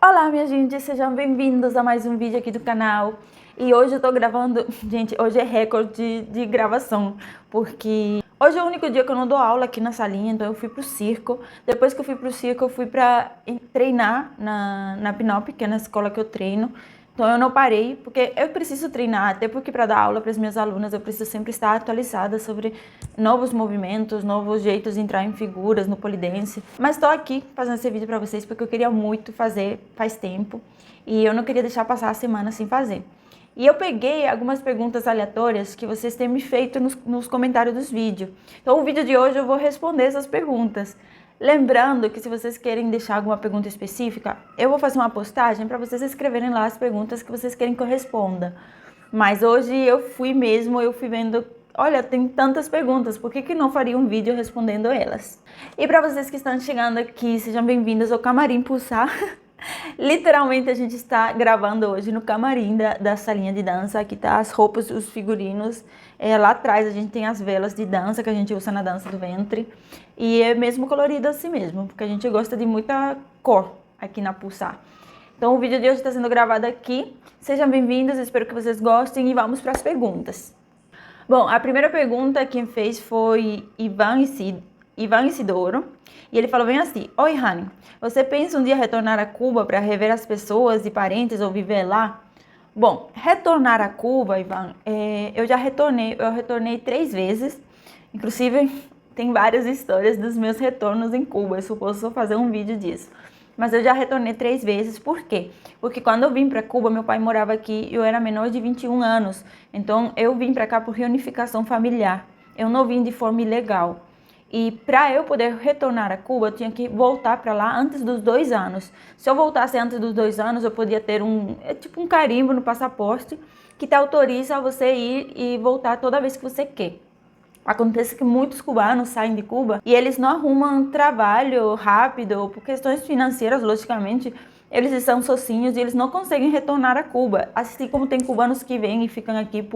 Olá, minha gente, sejam bem-vindos a mais um vídeo aqui do canal. E hoje eu tô gravando, gente, hoje é recorde de gravação, porque hoje é o único dia que eu não dou aula aqui na salinha, então eu fui pro circo. Depois que eu fui pro circo, eu fui pra treinar na Pinop, que é na escola que eu treino. Então eu não parei, porque eu preciso treinar, até porque para dar aula para as minhas alunas eu preciso sempre estar atualizada sobre novos movimentos, novos jeitos de entrar em figuras no pole dance. Mas estou aqui fazendo esse vídeo para vocês porque eu queria muito fazer faz tempo e eu não queria deixar passar a semana sem fazer. E eu peguei algumas perguntas aleatórias que vocês têm me feito nos comentários dos vídeos. Então o vídeo de hoje eu vou responder essas perguntas. Lembrando que se vocês querem deixar alguma pergunta específica, eu vou fazer uma postagem para vocês escreverem lá as perguntas que vocês querem que eu responda. Mas hoje eu fui vendo, olha, tem tantas perguntas, por que não faria um vídeo respondendo elas? E para vocês que estão chegando aqui, sejam bem-vindos ao Camarim Pulsar. Literalmente a gente está gravando hoje no camarim da salinha de dança. Aqui tá as roupas, os figurinos. Lá atrás a gente tem as velas de dança que a gente usa na dança do ventre. E é mesmo colorido assim mesmo, porque a gente gosta de muita cor aqui na Pulsar. Então o vídeo de hoje está sendo gravado aqui. Sejam bem-vindos, espero que vocês gostem e vamos para as perguntas. Bom, a primeira pergunta quem fez foi Ivan Isidoro. E ele falou bem assim: Oi, Rani, você pensa um dia retornar a Cuba para rever as pessoas e parentes ou viver lá? Bom, retornar a Cuba, Ivan, eu retornei 3 vezes. Inclusive, tem várias histórias dos meus retornos em Cuba, eu posso fazer um vídeo disso. Mas eu já retornei 3 vezes, por quê? Porque quando eu vim para Cuba, meu pai morava aqui e eu era menor de 21 anos. Então, eu vim para cá por reunificação familiar. Eu não vim de forma ilegal. E para eu poder retornar a Cuba, eu tinha que voltar para lá antes dos 2 anos. Se eu voltasse antes dos 2 anos, eu podia ter um carimbo no passaporte que te autoriza a você ir e voltar toda vez que você quer. Acontece que muitos cubanos saem de Cuba e eles não arrumam trabalho rápido, por questões financeiras, logicamente, eles estão sozinhos e eles não conseguem retornar a Cuba, assim como tem cubanos que vêm e ficam aqui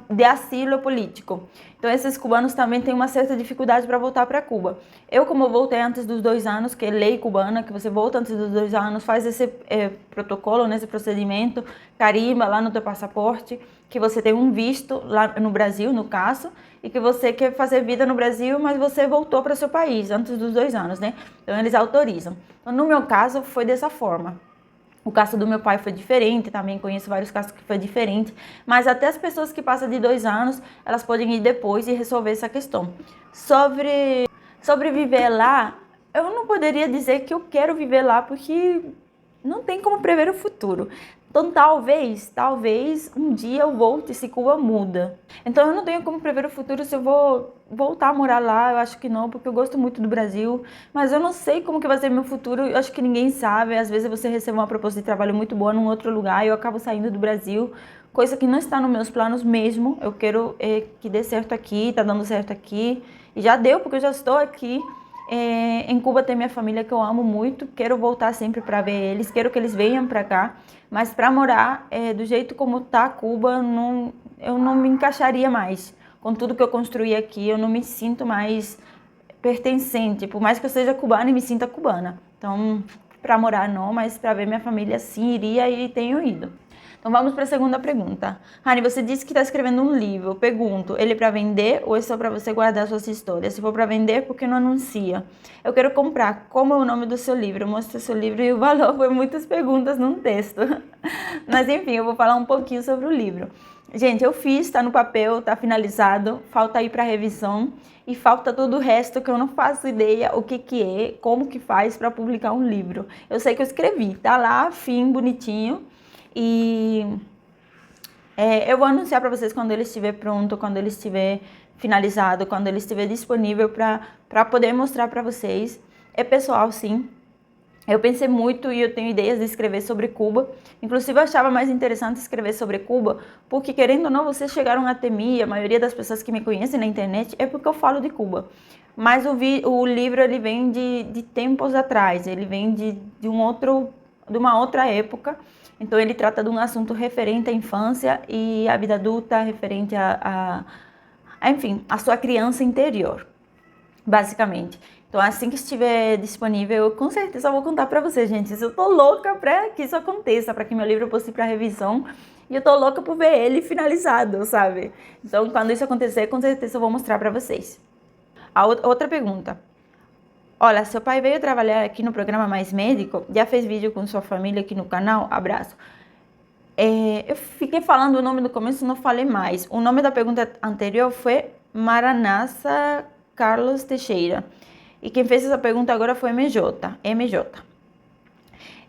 de asilo político. Então esses cubanos também têm uma certa dificuldade para voltar para Cuba. Eu, como voltei antes dos 2 anos, que é lei cubana, que você volta antes dos 2 anos, faz esse protocolo, nesse procedimento, carimba lá no teu passaporte, que você tem um visto lá no Brasil, no caso, e que você quer fazer vida no Brasil, mas você voltou para o seu país antes dos 2 anos, né? Então eles autorizam. Então, no meu caso, foi dessa forma. O caso do meu pai foi diferente, também conheço vários casos que foi diferente, mas até as pessoas que passam de 2 anos, elas podem ir depois e resolver essa questão. Sobre viver lá, eu não poderia dizer que eu quero viver lá, porque não tem como prever o futuro. Então talvez um dia eu volte se Cuba muda. Então eu não tenho como prever o futuro se eu vou voltar a morar lá, eu acho que não, porque eu gosto muito do Brasil, mas eu não sei como que vai ser meu futuro, eu acho que ninguém sabe. Às vezes você recebe uma proposta de trabalho muito boa num outro lugar e eu acabo saindo do Brasil, coisa que não está nos meus planos mesmo. Eu quero que dê certo aqui, tá dando certo aqui, e já deu, porque eu já estou aqui. Em Cuba tem minha família que eu amo muito, quero voltar sempre para ver eles, quero que eles venham para cá, mas para morar do jeito como tá Cuba, eu não me encaixaria mais. Com tudo que eu construí aqui, eu não me sinto mais pertencente, por mais que eu seja cubana e me sinta cubana. Então, para morar não, mas para ver minha família sim, iria e tenho ido. Então vamos para a segunda pergunta. Rani, você disse que está escrevendo um livro. Eu pergunto, ele é para vender ou é só para você guardar suas histórias? Se for para vender, por que não anuncia? Eu quero comprar. Como é o nome do seu livro? Mostra o seu livro e o valor. Foi muitas perguntas num texto. Mas enfim, eu vou falar um pouquinho sobre o livro. Gente, eu fiz, está no papel, está finalizado. Falta ir para revisão e falta todo o resto que eu não faço ideia o que é, como que faz para publicar um livro. Eu sei que eu escrevi, tá lá, fim, bonitinho. E eu vou anunciar para vocês quando ele estiver pronto, quando ele estiver finalizado, quando ele estiver disponível para poder mostrar para vocês. É pessoal, sim. Eu pensei muito e eu tenho ideias de escrever sobre Cuba. Inclusive, eu achava mais interessante escrever sobre Cuba, porque, querendo ou não, vocês chegaram até mim, a maioria das pessoas que me conhecem na internet, é porque eu falo de Cuba. Mas o livro, ele vem de tempos atrás, ele vem de uma outra época. Então ele trata de um assunto referente à infância e à vida adulta, referente enfim, à sua criança interior, basicamente. Então, assim que estiver disponível, eu com certeza vou contar pra vocês, gente. Eu tô louca pra que isso aconteça, pra que meu livro possa ir pra revisão. E eu tô louca por ver ele finalizado, sabe? Então, quando isso acontecer, com certeza eu vou mostrar pra vocês. Outra pergunta. Olha, seu pai veio trabalhar aqui no programa Mais Médico? Já fez vídeo com sua família aqui no canal? Abraço. Eu fiquei falando o nome no começo e não falei mais. O nome da pergunta anterior foi Maranassa Carlos Teixeira. E quem fez essa pergunta agora foi MJ.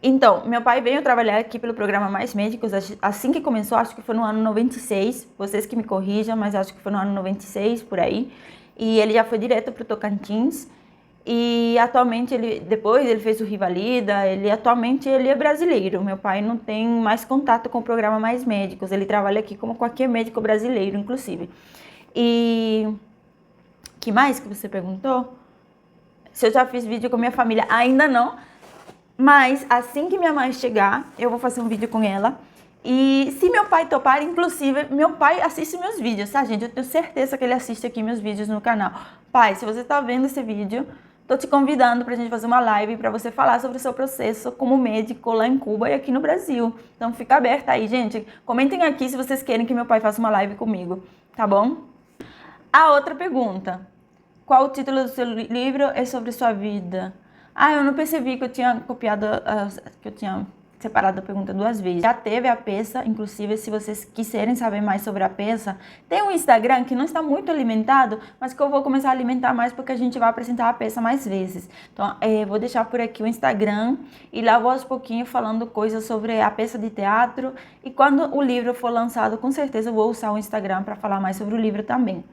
Então, meu pai veio trabalhar aqui pelo programa Mais Médicos assim que começou, acho que foi no ano 96. Vocês que me corrijam, mas acho que foi no ano 96, por aí. E ele já foi direto para o Tocantins. E atualmente, depois ele fez o Rivalida, atualmente ele é brasileiro. Meu pai não tem mais contato com o programa Mais Médicos. Ele trabalha aqui como qualquer médico brasileiro, inclusive. E que mais que você perguntou? Se eu já fiz vídeo com minha família, ainda não. Mas assim que minha mãe chegar, eu vou fazer um vídeo com ela. E se meu pai topar, inclusive, meu pai assiste meus vídeos, tá, gente? Eu tenho certeza que ele assiste aqui meus vídeos no canal. Pai, se você tá vendo esse vídeo, tô te convidando pra gente fazer uma live pra você falar sobre o seu processo como médico lá em Cuba e aqui no Brasil. Então fica aberta aí, gente. Comentem aqui se vocês querem que meu pai faça uma live comigo, tá bom? A outra pergunta. Qual o título do seu livro? É sobre sua vida. Eu não percebi que eu tinha copiado, que eu tinha separado a pergunta 2 vezes. Já teve a peça, inclusive, se vocês quiserem saber mais sobre a peça, tem um Instagram que não está muito alimentado, mas que eu vou começar a alimentar mais porque a gente vai apresentar a peça mais vezes. Então, vou deixar por aqui o Instagram e lá vou aos pouquinhos falando coisas sobre a peça de teatro. E quando o livro for lançado, com certeza eu vou usar o Instagram para falar mais sobre o livro também.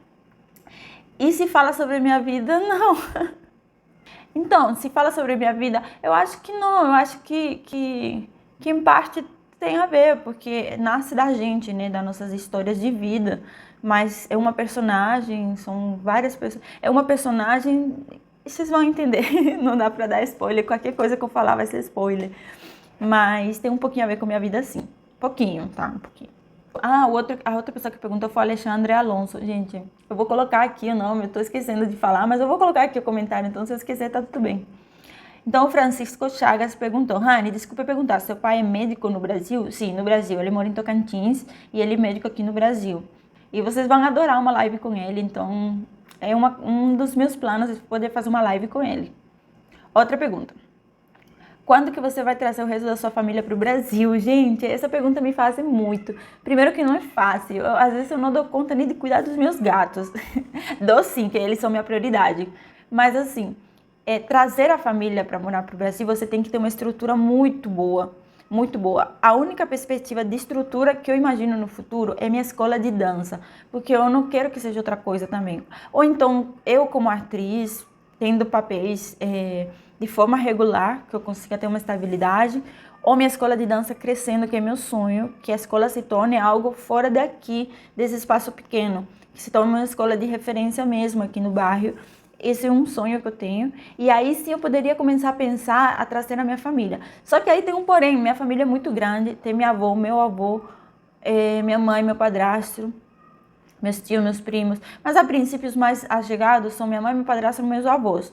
E se fala sobre a minha vida, não. Então, se fala sobre a minha vida, eu acho que não. Eu acho que em parte tem a ver, porque nasce da gente, né? Das nossas histórias de vida. Mas é uma personagem, são várias pessoas. É uma personagem, vocês vão entender. Não dá pra dar spoiler. Qualquer coisa que eu falar vai ser spoiler. Mas tem um pouquinho a ver com a minha vida, sim. Pouquinho, tá? Um pouquinho. A outra pessoa que perguntou foi Alexandre Alonso. Gente, eu vou colocar aqui o nome, eu tô esquecendo de falar, mas eu vou colocar aqui o comentário, então se eu esquecer, tá tudo bem. Então, o Francisco Chagas perguntou, Rani, desculpa perguntar, seu pai é médico no Brasil? Sim, no Brasil, ele mora em Tocantins e ele é médico aqui no Brasil. E vocês vão adorar uma live com ele, então é um dos meus planos poder fazer uma live com ele. Outra pergunta. Quando que você vai trazer o resto da sua família para o Brasil? Gente, essa pergunta me faz muito. Primeiro que não é fácil. Às vezes eu não dou conta nem de cuidar dos meus gatos. Dou sim, que eles são minha prioridade. Mas assim, trazer a família para morar para o Brasil, você tem que ter uma estrutura muito boa. Muito boa. A única perspectiva de estrutura que eu imagino no futuro é minha escola de dança. Porque eu não quero que seja outra coisa também. Ou então, eu como atriz, tendo papéis de forma regular, que eu consiga ter uma estabilidade, ou minha escola de dança crescendo, que é meu sonho, que a escola se torne algo fora daqui, desse espaço pequeno, que se torne uma escola de referência mesmo aqui no bairro. Esse é um sonho que eu tenho. E aí sim eu poderia começar a pensar a trazer a minha família. Só que aí tem um porém, minha família é muito grande, tem minha avó, meu avô, minha mãe, meu padrasto, meus tios, meus primos. Mas a princípio os mais allegados são minha mãe, meu padrasto e meus avós.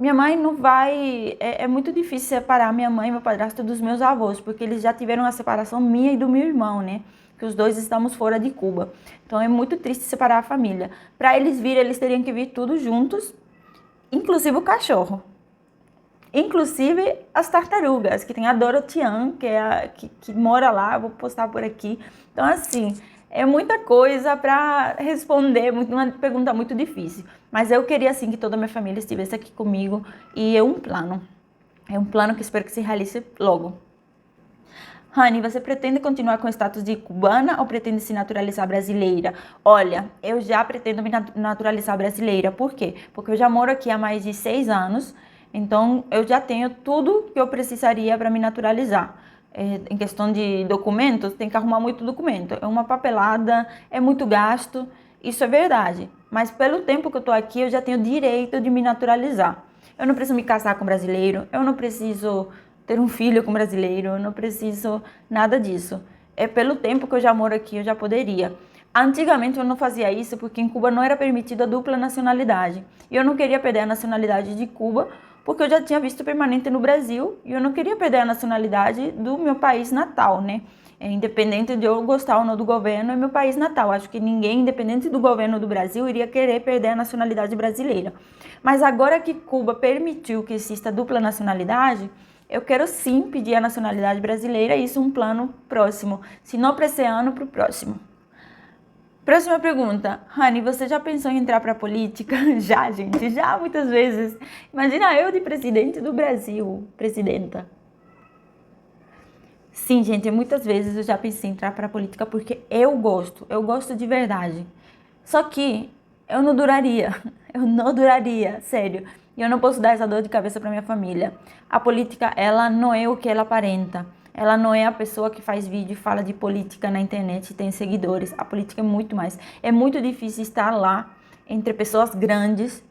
Minha mãe não vai... É muito difícil separar minha mãe e meu padrasto dos meus avós, porque eles já tiveram a separação minha e do meu irmão, né? Que os dois estamos fora de Cuba. Então é muito triste separar a família. Para eles virem, eles teriam que vir todos juntos, inclusive o cachorro. Inclusive as tartarugas, que tem a Dorotian, que mora lá, eu vou postar por aqui. Então assim... É muita coisa para responder, uma pergunta muito difícil. Mas eu queria, assim, que toda a minha família estivesse aqui comigo. E é um plano. É um plano que espero que se realize logo. Rani, você pretende continuar com o status de cubana ou pretende se naturalizar brasileira? Olha, eu já pretendo me naturalizar brasileira. Por quê? Porque eu já moro aqui há mais de 6 anos. Então, eu já tenho tudo que eu precisaria para me naturalizar. Em questão de documentos, tem que arrumar muito documento. É uma papelada, é muito gasto, isso é verdade. Mas pelo tempo que eu estou aqui, eu já tenho direito de me naturalizar. Eu não preciso me casar com brasileiro, eu não preciso ter um filho com brasileiro, eu não preciso nada disso. Pelo tempo que eu já moro aqui, eu já poderia. Antigamente eu não fazia isso porque em Cuba não era permitida a dupla nacionalidade. E eu não queria perder a nacionalidade de Cuba porque eu já tinha visto permanente no Brasil e eu não queria perder a nacionalidade do meu país natal, né? Independente de eu gostar ou não do governo, é meu país natal. Acho que ninguém, independente do governo do Brasil, iria querer perder a nacionalidade brasileira. Mas agora que Cuba permitiu que exista dupla nacionalidade, eu quero sim pedir a nacionalidade brasileira, isso é um plano próximo. Se não para esse ano, para o próximo. Próxima pergunta. Rani, você já pensou em entrar para a política? Já, gente, já muitas vezes. Imagina eu de presidente do Brasil, presidenta. Sim, gente, muitas vezes eu já pensei em entrar para a política porque eu gosto de verdade. Só que eu não duraria, eu não duraria, sério. E eu não posso dar essa dor de cabeça para minha família. A política, ela não é o que ela aparenta. Ela não é a pessoa que faz vídeo e fala de política na internet e tem seguidores. A política é muito mais. É muito difícil estar lá entre pessoas grandes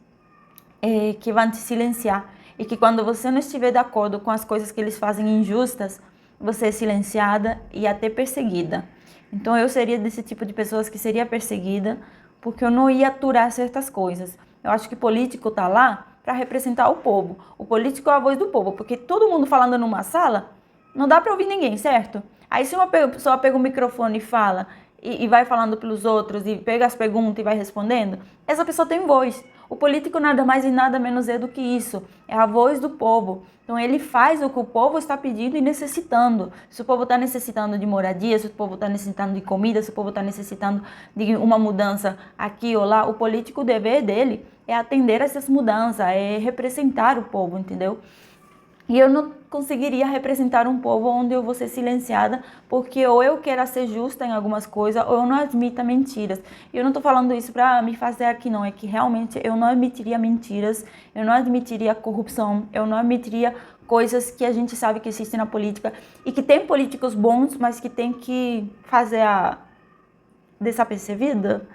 que vão te silenciar. E que quando você não estiver de acordo com as coisas que eles fazem injustas, você é silenciada e até perseguida. Então eu seria desse tipo de pessoas que seria perseguida porque eu não ia aturar certas coisas. Eu acho que político tá lá para representar o povo. O político é a voz do povo, porque todo mundo falando numa sala, não dá para ouvir ninguém, certo? Aí se uma pessoa pega o microfone e fala, e vai falando pelos outros, e pega as perguntas e vai respondendo, essa pessoa tem voz. O político nada mais e nada menos é do que isso. É a voz do povo. Então ele faz o que o povo está pedindo e necessitando. Se o povo está necessitando de moradia, se o povo está necessitando de comida, se o povo está necessitando de uma mudança aqui ou lá, o político, o dever dele é atender essas mudanças, é representar o povo, entendeu? E eu não conseguiria representar um povo onde eu vou ser silenciada, porque ou eu quero ser justa em algumas coisas, ou eu não admita mentiras. E eu não estou falando isso para me fazer aqui, não. É que realmente eu não admitiria mentiras, eu não admitiria corrupção, eu não admitiria coisas que a gente sabe que existem na política e que tem políticos bons, mas que tem que fazer a desapercebida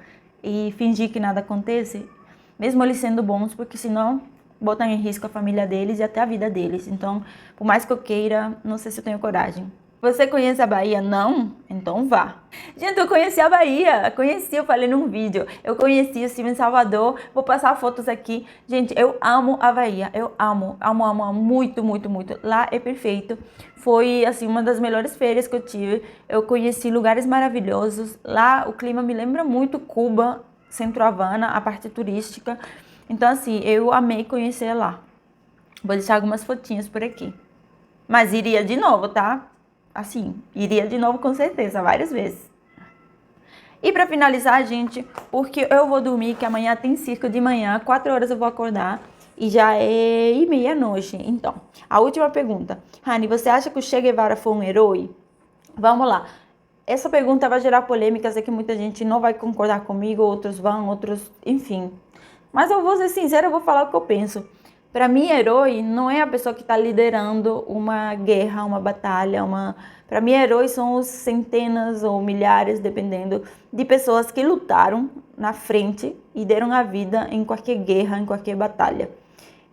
e fingir que nada acontece, mesmo eles sendo bons, porque senão botam em risco a família deles e até a vida deles. Então, por mais que eu queira, não sei se eu tenho coragem. Você conhece a Bahia? Não? Então vá. Gente, eu conheci a Bahia. Conheci, eu falei num vídeo. Eu conheci, eu estive em Salvador. Vou passar fotos aqui. Gente, eu amo a Bahia. Eu amo, amo, amo, amo muito, muito, muito. Lá é perfeito. Foi, assim, uma das melhores férias que eu tive. Eu conheci lugares maravilhosos. Lá o clima me lembra muito Cuba, Centro Havana, a parte turística. Então, assim, eu amei conhecer lá. Vou deixar algumas fotinhas por aqui. Mas iria de novo, tá? Assim, iria de novo com certeza, várias vezes. E pra finalizar, gente, porque eu vou dormir, que amanhã tem circo de manhã, 4 horas eu vou acordar e já é meia-noite. Então, a última pergunta. Rani, você acha que o Che Guevara foi um herói? Vamos lá. Essa pergunta vai gerar polêmicas, é que muita gente não vai concordar comigo, outros vão, outros, enfim. Mas eu vou ser sincera, eu vou falar o que eu penso. Para mim, herói não é a pessoa que está liderando uma guerra, uma batalha, Para mim, heróis são os centenas ou milhares, dependendo, de pessoas que lutaram na frente e deram a vida em qualquer guerra, em qualquer batalha.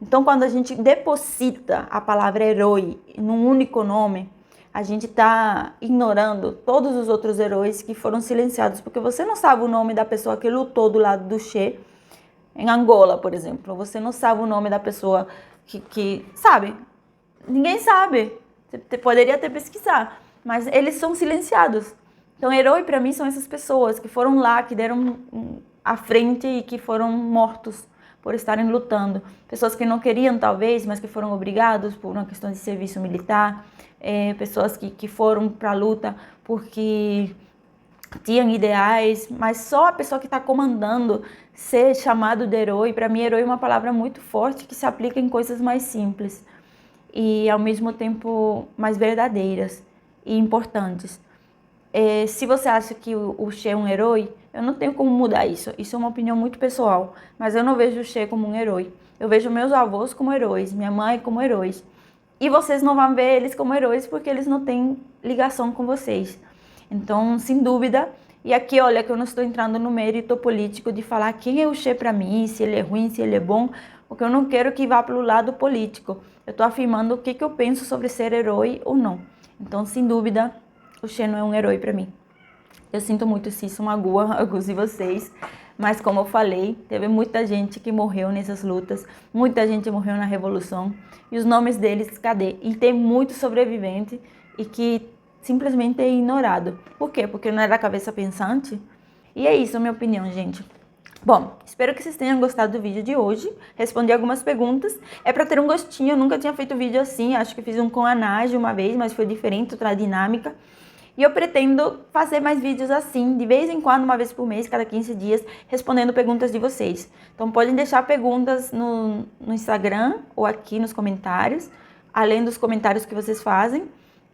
Então, quando a gente deposita a palavra herói num único nome, a gente está ignorando todos os outros heróis que foram silenciados, porque você não sabe o nome da pessoa que lutou do lado do Che, em Angola, por exemplo. Você não sabe o nome da pessoa que sabe? Ninguém sabe. Você poderia até pesquisar, mas eles são silenciados. Então, herói para mim são essas pessoas que foram lá, que deram à frente e que foram mortos por estarem lutando. Pessoas que não queriam, talvez, mas que foram obrigados por uma questão de serviço militar. Pessoas que foram para a luta porque tinham ideais, mas só a pessoa que está comandando ser chamado de herói. Para mim, herói é uma palavra muito forte que se aplica em coisas mais simples e ao mesmo tempo mais verdadeiras e importantes. Se você acha que o Che é um herói, eu não tenho como mudar isso. Isso é uma opinião muito pessoal, mas eu não vejo o Che como um herói. Eu vejo meus avós como heróis, minha mãe como heróis. E vocês não vão ver eles como heróis porque eles não têm ligação com vocês. Então, sem dúvida, e aqui, olha, que eu não estou entrando no mérito político de falar quem é o Che para mim, se ele é ruim, se ele é bom, porque eu não quero que vá para o lado político. Eu estou afirmando o que eu penso sobre ser herói ou não. Então, sem dúvida, o Che não é um herói para mim. Eu sinto muito se isso magoa alguns de vocês, mas como eu falei, teve muita gente que morreu nessas lutas, muita gente morreu na Revolução, e os nomes deles, cadê? E tem muito sobrevivente e que simplesmente é ignorado. Por quê? Porque não era cabeça pensante? E é isso a minha opinião, gente. Bom, espero que vocês tenham gostado do vídeo de hoje. Respondi algumas perguntas. É para ter um gostinho, eu nunca tinha feito vídeo assim. Acho que fiz um com a Nádia uma vez, mas foi diferente, outra dinâmica. E eu pretendo fazer mais vídeos assim, de vez em quando, uma vez por mês, cada 15 dias, respondendo perguntas de vocês. Então podem deixar perguntas no Instagram ou aqui nos comentários, além dos comentários que vocês fazem,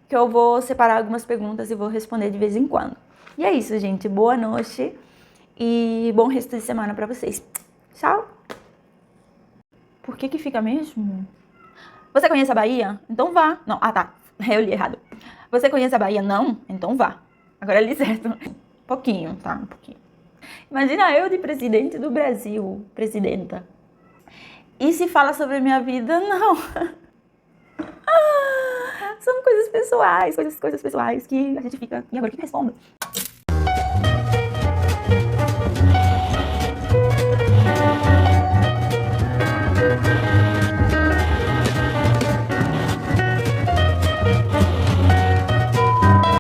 que eu vou separar algumas perguntas e vou responder de vez em quando. E é isso, gente. Boa noite e bom resto de semana pra vocês. Tchau! Por que fica mesmo? Você conhece a Bahia? Então vá. Não, tá. Eu li errado. Você conhece a Bahia? Não? Então vá. Agora li certo. Pouquinho, tá? Um pouquinho. Imagina eu de presidente do Brasil. Presidenta. E se fala sobre a minha vida? Não. São coisas pessoais. Coisas pessoais que a gente fica... E agora o que respondo?